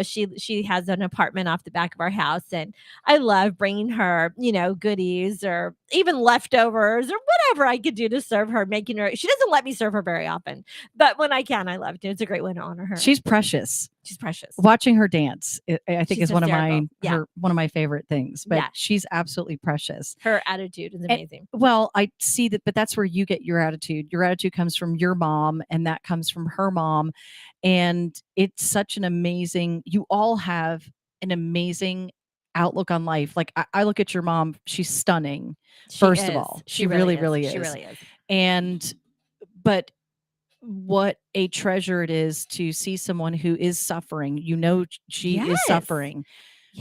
She has an apartment off the back of our house, and I love bringing her, goodies or even leftovers or whatever I could do to serve her, making her. She doesn't let me serve her very often, but when I can, I love to. It's a great way to honor her. She's precious. She's precious. Watching her dance, I think, She's is one of hysterical. one of my favorite things. But Yeah. she's absolutely precious. Her attitude is amazing. Well, I see that, but that's where you get your attitude. Your attitude comes from your mom, and that comes from her mom. And it's such an amazing, you all have an amazing outlook on life. Like I look at your mom, she's stunning. First of all, she really is. She really is. And, but what a treasure it is to see someone who is suffering. She is suffering,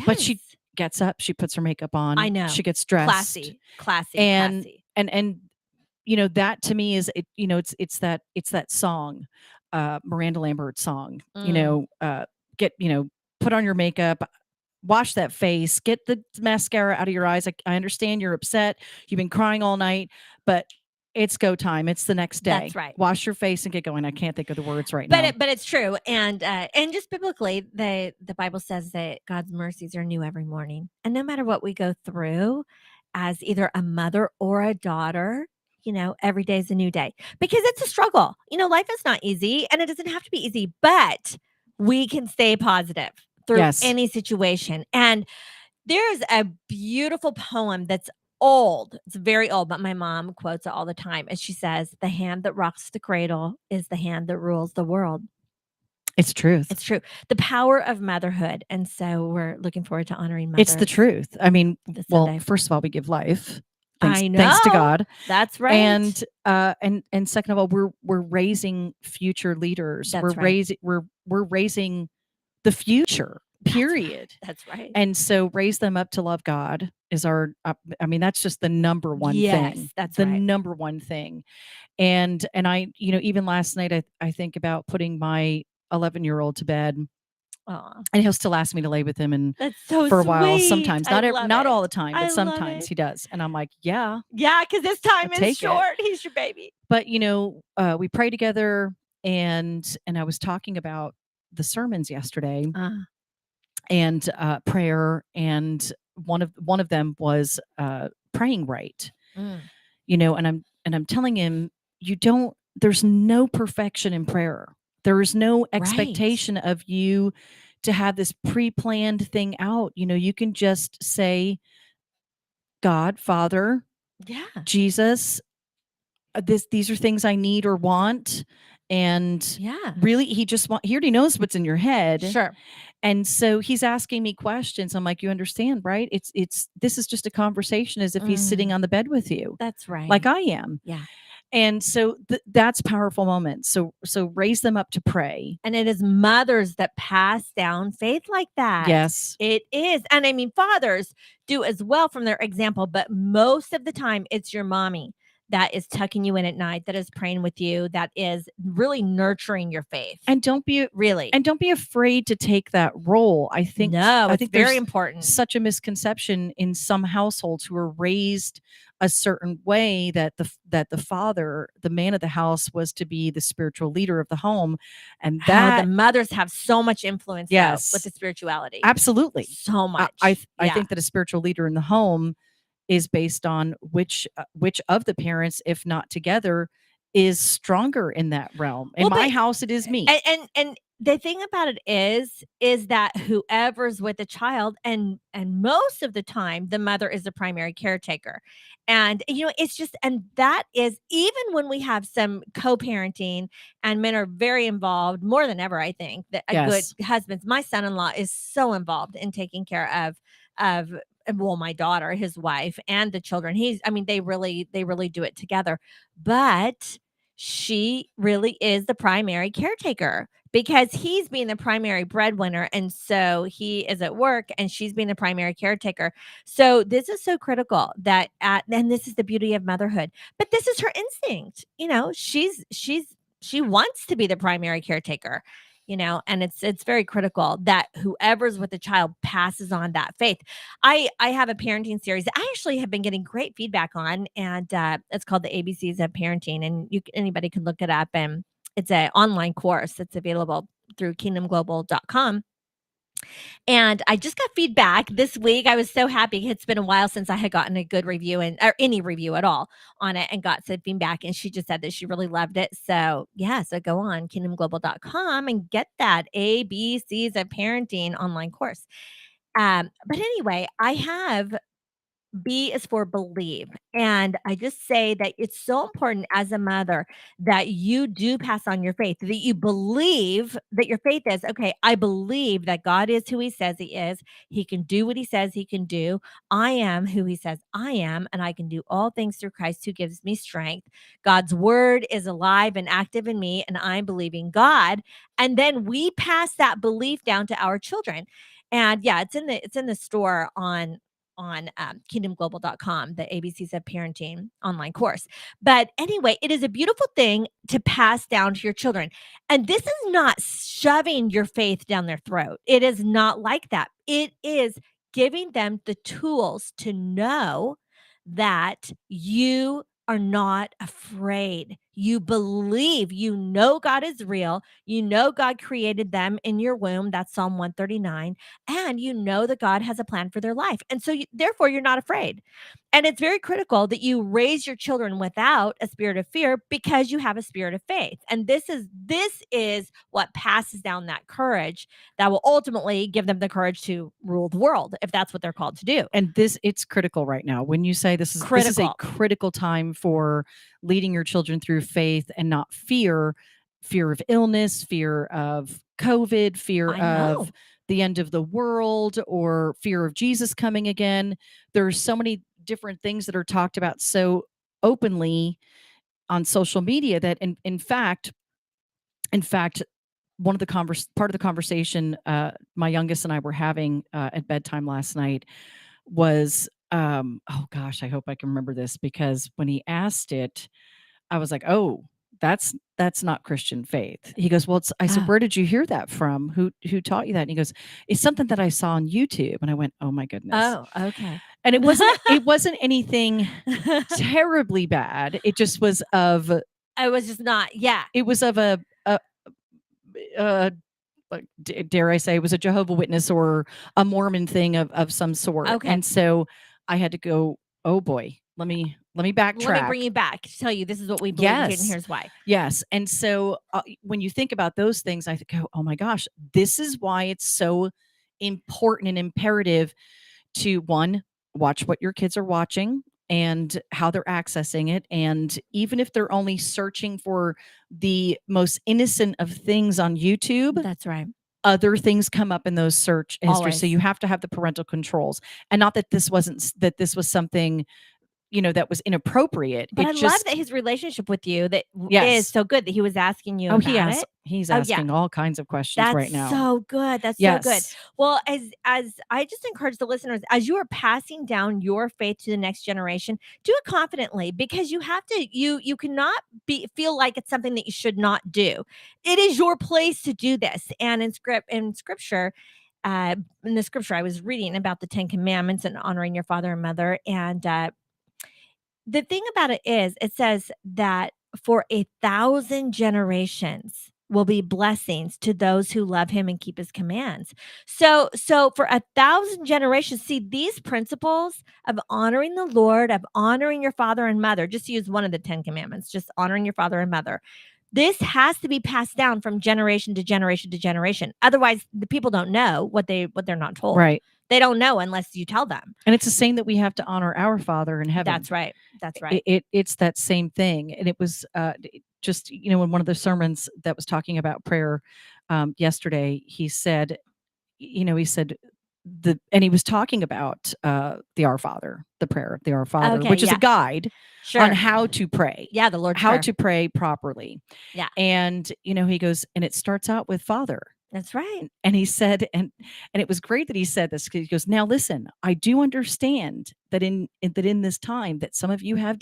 but she gets up, she puts her makeup on. I know. She gets dressed. Classy. And that to me is it, it's that song, Miranda Lambert song, put on your makeup, wash that face, get the mascara out of your eyes. I understand you're upset. You've been crying all night, but it's go time. It's the next day. That's right. Wash your face and get going. I can't think of the words right now. But it's true. And just biblically, the Bible says that God's mercies are new every morning. And no matter what we go through as either a mother or a daughter, every day is a new day, because it's a struggle. Life is not easy, and it doesn't have to be easy, but we can stay positive through any situation. And there's a beautiful poem that's old. It's very old, but my mom quotes it all the time. And she says, the hand that rocks the cradle is the hand that rules the world. It's truth. It's true. The power of motherhood. And so we're looking forward to honoring mothers. It's the truth. I mean, first of all, we give life. Thanks to God. That's right. And second of all, we're raising future leaders. That's we're raising the future. Period. That's right. And so raise them up to love God is our, that's just the number one thing. That's the right. number one thing. And I, even last night, I think about putting my 11-year-old to bed. Aww. And he'll still ask me to lay with him and that's so for a while. sweet. Sometimes, not all the time, but sometimes it. he does. And I'm like, yeah. Yeah, because this time is short. He's your baby. But we pray together, and I was talking about the sermons yesterday. And prayer, and one of them was praying right. And I'm telling him, there's no perfection in prayer. There is no expectation of you to have this pre-planned thing out. You can just say, God, Father, Jesus, these are things I need or want. And really, he already knows what's in your head. Sure. And so he's asking me questions. I'm like, you understand, right? This is just a conversation as if he's sitting on the bed with you. That's right. Like I am. Yeah. And so that's powerful moments. So raise them up to pray. And it is mothers that pass down faith like that. Yes. It is. And fathers do as well from their example, but most of the time it's your mommy that is tucking you in at night, that is praying with you, that is really nurturing your faith. And don't be afraid to take that role. I think it's very there's important. such a misconception in some households who are raised a certain way that the father, the man of the house, was to be the spiritual leader of the home, and that the mothers have so much influence Yes. though, with the spirituality. Absolutely. So much. I think that a spiritual leader in the home is based on which of the parents, if not together, is stronger in that realm. In my house, it is me. And the thing about it is that whoever's with the child, and most of the time the mother is the primary caretaker. And it's just, and that is, even when we have some co-parenting and men are very involved, more than ever, I think that a good husband, my son-in-law is so involved in taking care of my daughter, his wife, and the children. They really do it together. But she really is the primary caretaker because he's being the primary breadwinner. And so he is at work and she's being the primary caretaker. So this is so critical and this is the beauty of motherhood, but this is her instinct. She wants to be the primary caretaker, and it's very critical that whoever's with the child passes on that faith. I have a parenting series that I actually have been getting great feedback on, and it's called the ABCs of Parenting, and anybody can look it up, and it's an online course that's available through kingdomglobal.com. And I just got feedback this week. I was so happy. It's been a while since I had gotten a good review or any review at all on it, and got some feedback. And she just said that she really loved it. So so go on kingdomglobal.com and get that ABCs of Parenting online course. But anyway, I have B is for believe. And I just say that it's so important as a mother that you do pass on your faith, that you believe that your faith is, okay, I believe that God is who he says he is. He can do what he says he can do. I am who he says I am, and I can do all things through Christ who gives me strength. God's word is alive and active in me, and I'm believing God. And then we pass that belief down to our children. And it's in the store on kingdomglobal.com, the ABCs of Parenting online course. But anyway, it is a beautiful thing to pass down to your children. And this is not shoving your faith down their throat. It is not like that. It is giving them the tools to know that you are not afraid. You believe, God is real. God created them in your womb. That's Psalm 139. And that God has a plan for their life. And so therefore you're not afraid. And it's very critical that you raise your children without a spirit of fear, because you have a spirit of faith. And this is what passes down that courage that will ultimately give them the courage to rule the world, if that's what they're called to do. And it's critical right now. When you say this is a critical time for leading your children through faith and not fear of illness, fear of COVID, fear of the end of the world, or fear of Jesus coming again. There's so many different things that are talked about so openly on social media that in fact one of the part of the conversation my youngest and I were having at bedtime last night was oh gosh, I hope I can remember this, because when he asked it, I was like, oh, that's not Christian faith. He goes, well, I said, where did you hear that from? Who taught you that? And he goes, it's something that I saw on YouTube. And I went, oh my goodness. Oh, okay. And it wasn't anything terribly bad. It just was of. I was just not. Yeah. It was of a dare I say, it was a Jehovah's Witness or a Mormon thing of some sort. Okay. And so I had to go, oh boy, let me backtrack. Let me bring you back to tell you this is what we believe, and here's why. Yes. And so when you think about those things, I think, oh my gosh, this is why it's so important and imperative to, one, watch what your kids are watching and how they're accessing it. And even if they're only searching for the most innocent of things on YouTube, that's right, other things come up in those search histories. Always. So you have to have the parental controls. And not that this was something, that was inappropriate. But It I love just, that his relationship with you is yes. so good that he was asking you Oh, about it. he's Oh, yeah. asking all kinds of questions That's right now. so good. That's so good. Yes. Well, as I just encourage the listeners, as you are passing down your faith to the next generation, do it confidently, because you have to. You cannot feel like it's something that you should not do. It is your place to do this. And in scripture. In the scripture, I was reading about the 10 Commandments and honoring your father and mother, and the thing about it is, it says that for 1,000 generations will be blessings to those who love him and keep his commands. So for 1,000 generations, see, these principles of honoring the Lord, of honoring your father and mother, just to use one of the 10 Commandments, just honoring your father and mother. This has to be passed down from generation to generation to generation. Otherwise, the people don't know what they're not told. Right. They don't know unless you tell them. And it's the same that we have to honor our Father in heaven. That's right. That's right. It's that same thing. And it was just, in one of the sermons that was talking about prayer yesterday, he said, and he was talking about the Our Father, the prayer of the Our Father, Okay, which is yeah. a guide Sure. on how to pray. Yeah, the Lord's how Prayer. to pray properly. Yeah. And, he goes, and it starts out with Father. That's right. And he said, and it was great that he said this, because he goes, now listen, I do understand that in this time that some of you have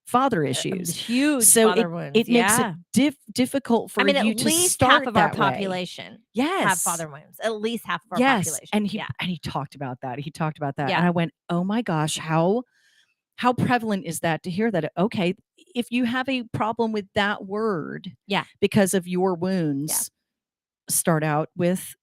father issues. Huge So father wounds. it makes it difficult for you at to least start half of our that way. population Yes. have father wounds. At least half of our Yes. population. And he talked about that. Yeah. And I went, oh my gosh, how prevalent is that to hear that? Okay, if you have a problem with that word, Yeah. because of your wounds, start out with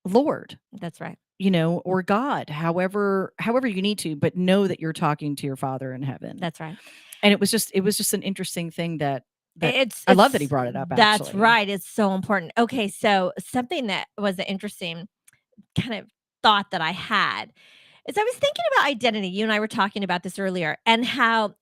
Lord. That's right. Or God, however you need to, but know that you're talking to your Father in heaven. That's right. And it was just an interesting thing that It's I love that he brought it up. That's actually. right. It's so important. Okay, so something that was an interesting kind of thought that I had is I was thinking about identity. You and I were talking about this earlier, and how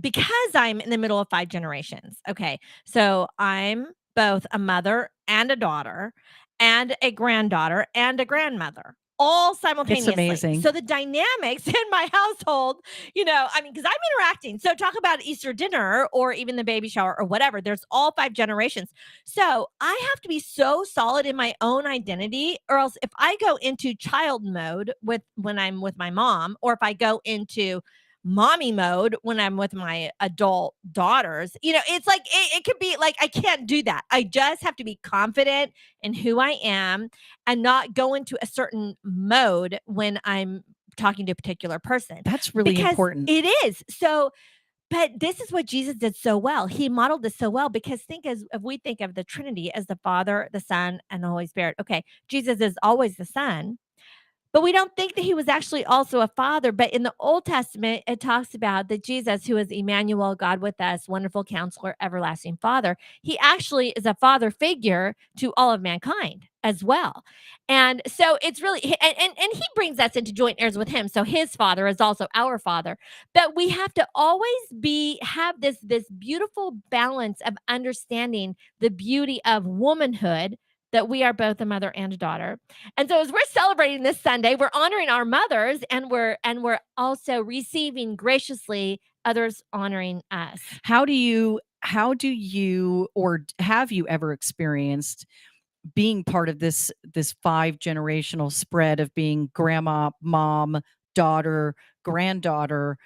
because I'm in the middle of 5 generations. Okay, so I'm both a mother and a daughter and a granddaughter and a grandmother, all simultaneously. It's amazing. So the dynamics in my household, because I'm interacting. So talk about Easter dinner or even the baby shower or whatever. There's all 5 generations. So I have to be so solid in my own identity, or else if I go into child mode when I'm with my mom, or if I go into mommy mode when I'm with my adult daughters, it's like it could be like I can't do that. I just have to be confident in who I am and not go into a certain mode when I'm talking to a particular person. That's really important. It is. So, but this is what Jesus did so well. He modeled this so well, because if we think of the Trinity as the Father, the Son, and the Holy Spirit. Okay, Jesus is always the Son, but we don't think that he was actually also a father. But in the Old Testament, it talks about that Jesus, who is Emmanuel, God with us, wonderful counselor, everlasting Father, he actually is a father figure to all of mankind as well. And so it's really, and he brings us into joint heirs with him. So his father is also our father. But we have to always have this beautiful balance of understanding the beauty of womanhood, that we are both a mother and a daughter. And so as we're celebrating this Sunday, we're honoring our mothers, and we're also receiving graciously others honoring us. How do you or have you ever experienced being part of this 5 generational spread of being grandma, mom, daughter, granddaughter?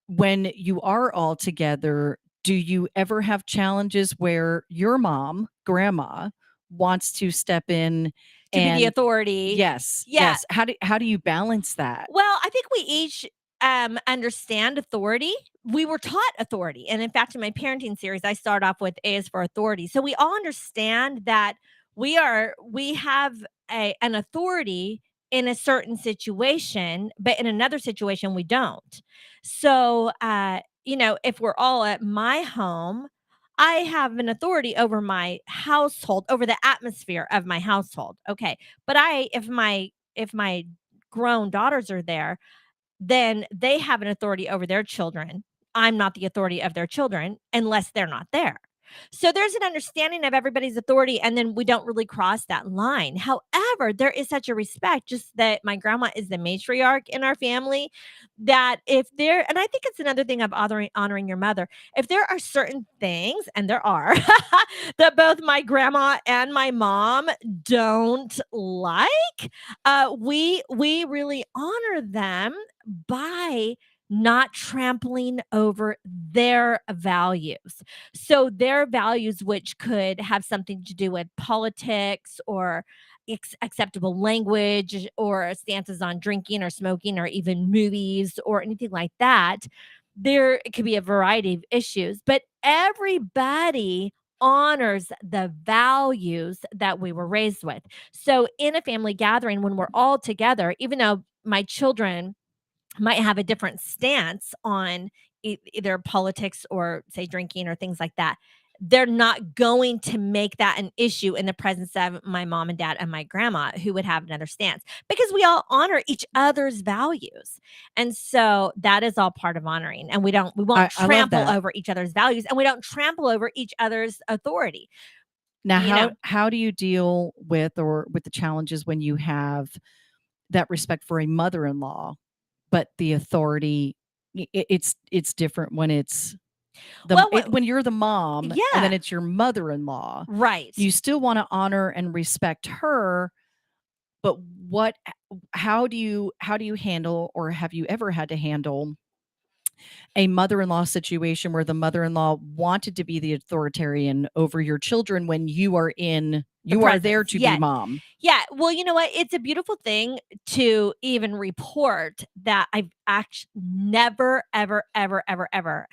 When you are all together, do you ever have challenges where your mom, grandma, wants to step in to be the authority? Yes. Yeah. Yes. How do you balance that? Well, I think we each understand authority. We were taught authority. And in fact, in my parenting series, I start off with A is for authority. So we all understand that we have an authority in a certain situation, but in another situation, we don't. So, if we're all at my home, I have an authority over my household, over the atmosphere of my household. Okay. But if my grown daughters are there, then they have an authority over their children. I'm not the authority of their children unless they're not there. So there's an understanding of everybody's authority, and then we don't really cross that line. However, there is such a respect, just that my grandma is the matriarch in our family, that if there, and I think it's another thing of honoring your mother, if there are certain things, and there are, that both my grandma and my mom don't like, we really honor them by not trampling over their values. So their values, which could have something to do with politics or acceptable language or stances on drinking or smoking or even movies or anything like that, there it could be a variety of issues, but everybody honors the values that we were raised with. So in a family gathering, when we're all together, even though my children might have a different stance on either politics or say drinking or things like that, they're not going to make that an issue in the presence of my mom and dad and my grandma, who would have another stance, because we all honor each other's values. And so that is all part of honoring, and we won't I love trample that. over each other's values, and we don't trample over each other's authority. Now, You know? how do you deal with the challenges when you have that respect for a mother-in-law, but the authority it's different when it's when you're the mom, and then Yeah. it's your mother-in-law. Right. You still want to honor and respect her, but how do you handle, or have you ever had to handle a mother-in-law situation where the mother-in-law wanted to be the authoritarian over your children when you are there to be mom? Yeah. Well, you know what? It's a beautiful thing to even report that I've actually never, ever, ever, ever, ever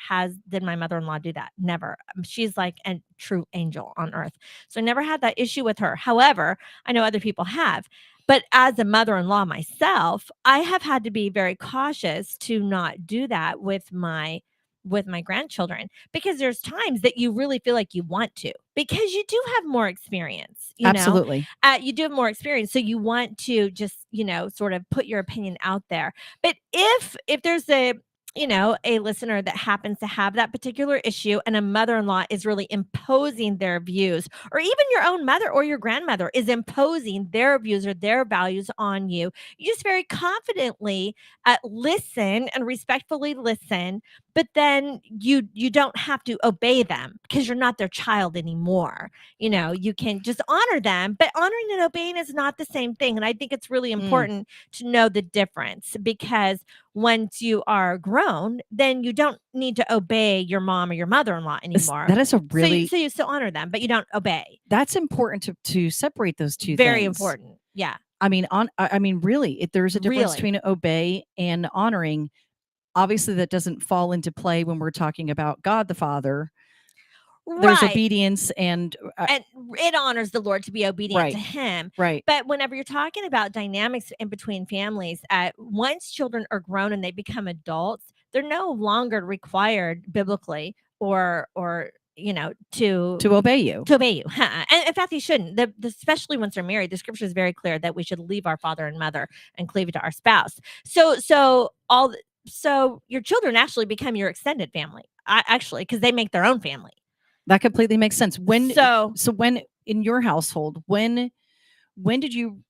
did my mother-in-law do that. Never. She's like a true angel on earth. So I never had that issue with her. However, I know other people have. But as a mother-in-law myself, I have had to be very cautious to not do that with my grandchildren, because there's times that you really feel like you want to, because you do have more experience, Absolutely. you do have more experience, so you want to just sort of put your opinion out there. But if there's a listener that happens to have that particular issue, and a mother-in-law is really imposing their views, or even your own mother or your grandmother is imposing their views or their values on you, you just very confidently listen and respectfully listen. But then you don't have to obey them, because you're not their child anymore. You can just honor them, but honoring and obeying is not the same thing. And I think it's really important to know the difference, because once you are grown, then you don't need to obey your mom or your mother-in-law anymore. That is a really so you still honor them, but you don't obey. That's important to separate those two Very things. important. Yeah. I mean, really, if there's a difference Really. between obey and honoring. Obviously, that doesn't fall into play when we're talking about God the Father. There's Right. obedience, and it honors the Lord to be obedient Right. to Him. Right. But whenever you're talking about dynamics in between families, once children are grown and they become adults, they're no longer required biblically or to obey you. To obey you. And in fact, they shouldn't. Especially once they're married, the scripture is very clear that we should leave our father and mother and cleave to our spouse. So your children actually become your extended family, actually, because they make their own family. That completely makes sense. When in your household, when did you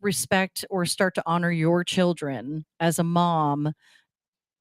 respect or start to honor your children as a mom?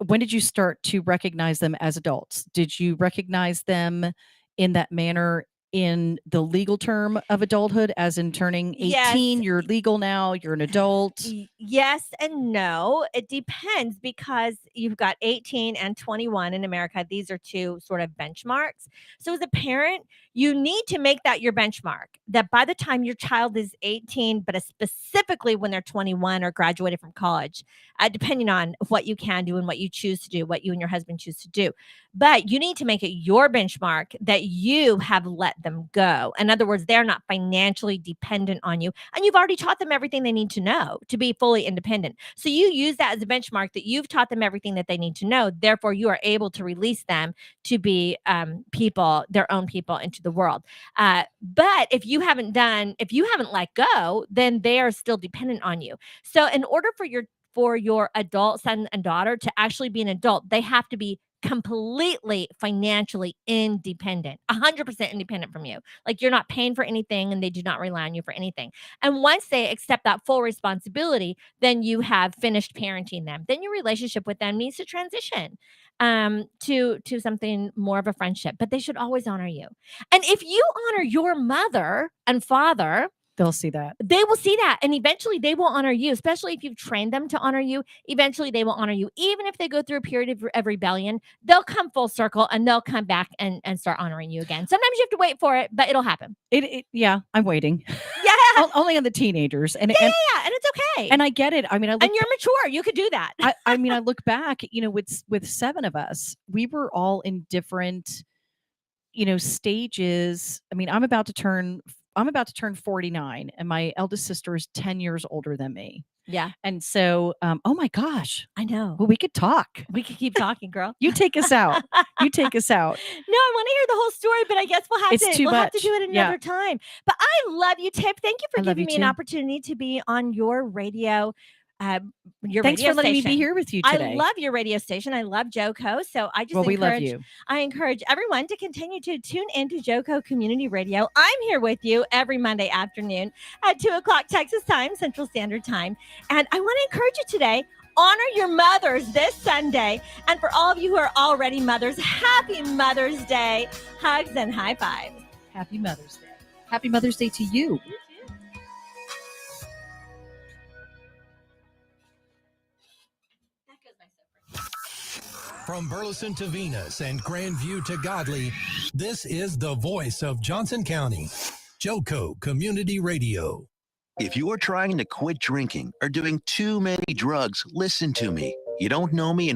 When did you start to recognize them as adults? Did you recognize them in that manner in the legal term of adulthood, as in turning 18? Yes. You're legal now, you're an adult? Yes and no. It depends, because you've got 18 and 21 in America. These are two sort of benchmarks. So as a parent, you need to make that your benchmark, that by the time your child is 18, but specifically when they're 21 or graduated from college, depending on what you can do and what you choose to do, what you and your husband choose to do. But you need to make it your benchmark that you have let them go. In other words, they're not financially dependent on you, and you've already taught them everything they need to know to be fully independent. So you use that as a benchmark, that you've taught them everything that they need to know. Therefore, you are able to release them to be their own people into the world. But if you haven't let go, then they are still dependent on you. So in order for your adult son and daughter to actually be an adult, they have to be completely financially independent, 100% independent from you. Like you're not paying for anything and they do not rely on you for anything. And once they accept that full responsibility, then you have finished parenting them. Then your relationship with them needs to transition to something more of a friendship, but they should always honor you. And if you honor your mother and father, they'll see that. They will see that. And eventually they will honor you, especially if you've trained them to honor you. Eventually they will honor you. Even if they go through a period of rebellion, they'll come full circle and they'll come back and start honoring you again. Sometimes you have to wait for it, but it'll happen. Yeah, I'm waiting. Yeah. Only on the teenagers. And and it's okay. And I get it. I mean, and you're mature. You could do that. I mean, I look back, with 7 of us, we were all in different, stages. I mean, I'm about to turn 49 and my eldest sister is 10 years older than me. Yeah. And so, oh my gosh. I know. Well, we could talk. We could keep talking, girl. You take us out. You take us out. No, I want to hear the whole story, but I guess we'll have to do it another time. But I love you, Tip. Thank you for giving me an opportunity to be on your radio. Thanks for letting me be here with you today. I love your radio station. I love JoCo. So I just we love you. I encourage everyone to continue to tune into JoCo Community Radio. I'm here with you every Monday afternoon at 2:00 Texas time, Central Standard Time. And I want to encourage you today, honor your mothers this Sunday. And for all of you who are already mothers, happy Mother's Day. Hugs and high fives. Happy Mother's Day. Happy Mother's Day to you. From Burleson to Venus and Grandview to Godley, this is the voice of Johnson County, JoCo Community Radio. If you are trying to quit drinking or doing too many drugs, listen to me. You don't know me and